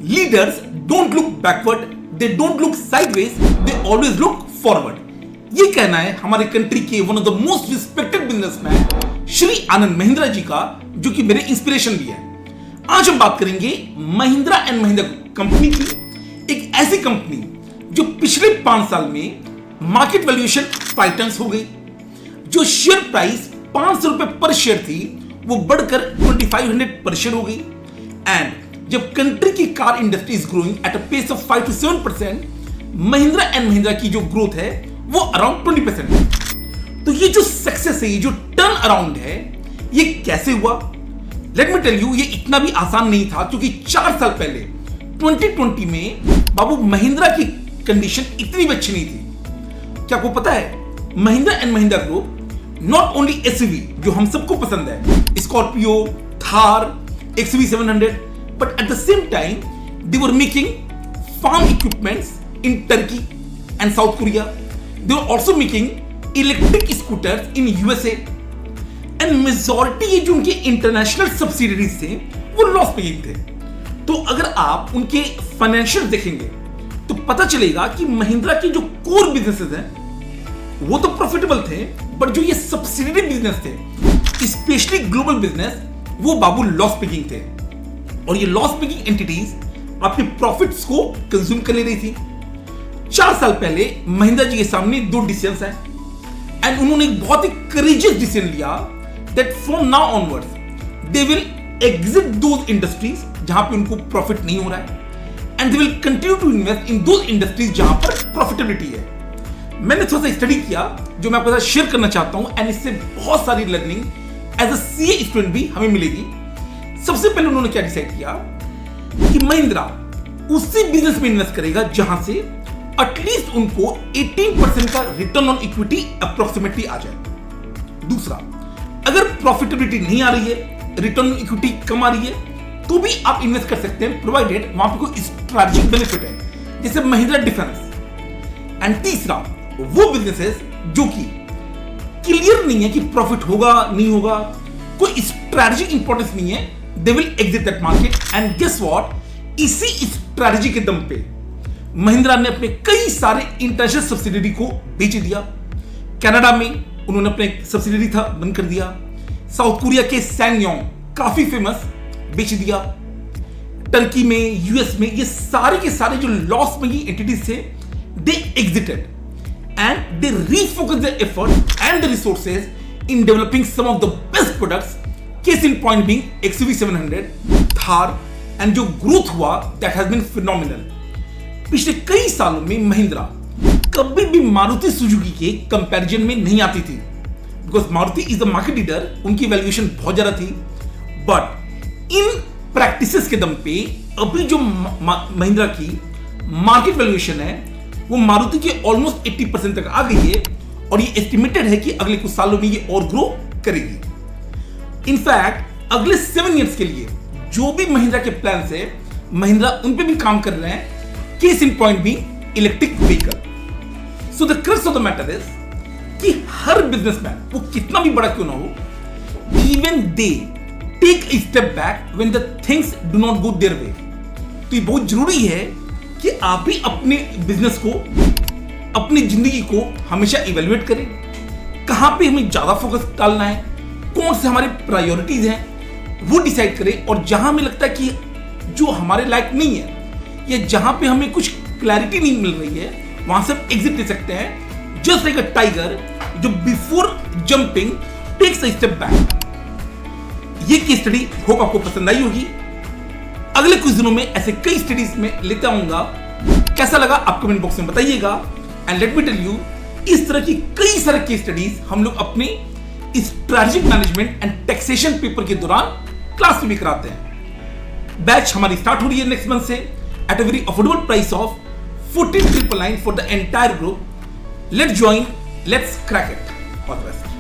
Leaders don't look backward, they don't look sideways, they always look forward. ये कहना है हमारे कंट्री के one of the most respected businessman Shri Anand Mahindra ji का, जो कि मेरे इंस्पिरेशन भी है। आज हम बात करेंगे महिंद्रा एंड महिंद्रा कंपनी की, एक ऐसी कंपनी जो पिछले 5 साल में मार्केट वैल्यूएशन 5 टाइम्स हो गई, जो शेयर प्राइस 500 रुपए पर शेयर थी वो बढ़कर 2500 पर शेयर हो गई। एंड जब कंट्री की car industry is growing at a pace of 5 to 7%, Mahindra and Mahindra की जो ग्रोथ है वो अराउंड 20% है। तो ये जो सक्सेस है, ये जो टर्न अराउंड है, ये कैसे हुआ? लेट मी टेल यू, ये इतना भी आसान नहीं था, क्योंकि 4 साल पहले 2020 में बाबू महिंद्रा की कंडीशन इतनी भी अच्छी नहीं थी। क्या आपको पता है, Mahindra and Mahindra group not only SUV जो हम सबको पसंद है, Scorpio, Thar, XUV 700, but at the same time they were making farm equipments in Turkey and South Korea. They were also making electric scooters in USA. And majority ये जो उनके international subsidiaries थे वो लॉस मेकिंग थे। तो अगर आप उनके फाइनेंशियल देखेंगे तो पता चलेगा कि महिंद्रा के जो कोर बिजनेसेस हैं वो तो प्रॉफिटेबल थे, बट जो ये सब्सिडियरी बिजनेस थे, स्पेशली ग्लोबल बिजनेस, वो बाबू लॉस मेकिंग थे। और ये लॉस मेकिंग एंटिटीज आपके प्रॉफिट्स को कंज्यूम कर ले रही थी। 4 साल पहले महिंद्रा जी के सामने 2 डिसीजंस हैं, एंड उन्होंने एक बहुत ही करेजियस डिसीजन लिया that from now onwards they will exit those industries जहां पे उनको प्रॉफिट नहीं हो रहा है, and they will continue to invest in those industries जहां पर प्रॉफिटेबिलिटी है। मैंने थोड़ा सा स्टडी किया जो मैं आपके साथ शेयर करना चाहता हूं, एंड इससे बहुत सारी learning as a CA student भी हमें मिलेगी। सबसे पहले उन्होंने क्या डिसाइड किया कि महिंद्रा उसी बिजनेस में इन्वेस्ट करेगा जहां से एटलीस्ट उनको 18% का रिटर्न ऑन इक्विटी अप्रोक्सीमेटली आ जाए। दूसरा, अगर प्रॉफिटेबिलिटी नहीं आ रही है, रिटर्न ऑन इक्विटी कम आ रही है, तो भी आप इन्वेस्ट कर सकते हैं, प्रोवाइडेड वहां पे कोई स्ट्रैटेजिक बेनिफिट है, जैसे महिंद्रा डिफेंस। एंड तीसरा, वो बिजनेसेस जो कि क्लियर नहीं है कि प्रॉफिट होगा नहीं होगा, कोई स्ट्रैटेजिक इंपॉर्टेंस नहीं है, they will exit that market. And guess what, इसी स्ट्रैटेजी के दम पे महिंद्रा ने अपने कई सारे इंटरनेशनल सब्सिडियरी को बेच दिया। कनाडा में उन्होंने अपने सब्सिडियरी था बंद कर दिया, साउथ कोरिया के सैंगयोंग काफी फेमस बेच दिया, टर्की में, यूएस में, ये सारे के सारे जो लॉस में एंटिटीज थे they exited and they refocused their efforts and the resources in developing some of the best products, case in point being XUV 700, Thar, and जो growth हुआ that has been phenomenal। पिछले कई सालों में महिंद्रा कभी भी मारुति सुजुकी के कंपैरिजन में नहीं आती थी, because Maruti is the market leader, उनकी वैल्यूएशन बहुत ज्यादा थी। बट इन प्रैक्टिसेस के दम पे अभी जो महिंद्रा की मार्केट वैल्यूएशन है वो मारुति के ऑलमोस्ट 80% तक आ गई है, और ये एस्टिमेटेड है कि अगले कुछ सालों में ये और ग्रो करेगी। इनफैक्ट अगले 7 इयर्स के लिए जो भी महिंद्रा के प्लान्स है, महिंद्रा उन पे भी काम कर रहे हैं, केस इन पॉइंट भी electric vehicle. So the crux of the matter is कि हर बिजनेसमैन वो कितना भी बड़ा क्यों ना हो, even they take a step back when the things do not go their way. तो ये बहुत जरूरी है कि आप भी अपने बिजनेस को, अपनी जिंदगी को हमेशा इवेल्युएट करें, कहां पे हमें ज्यादा फोकस डालना है, कौन से हमारे प्रायोरिटीज हैं वो डिसाइड करें, और जहां हमें लगता है कि जो हमारे लायक नहीं है या जहां पे हमें कुछ क्लैरिटी नहीं मिल रही है, वहां से हम एग्जिट ले सकते हैं, जस्ट लाइक अ टाइगर जो before jumping takes a step back. ये केस स्टडी होप आपको पसंद आई होगी। अगले कुछ दिनों में ऐसे कई स्टडीज में लेता आऊंगा। कैसा लगा आप कमेंट बॉक्स में बताइएगा, and let me tell you, इस तरह की कई सारे केस स्टडीज हम लोग अपने strategic management and taxation paper के दौरान क्लास में भी कराते हैं। बैच हमारी स्टार्ट हो रही है नेक्स्ट मंथ से at a very affordable price of 14,999 for the entire group. Let's join, let's crack it. All the best.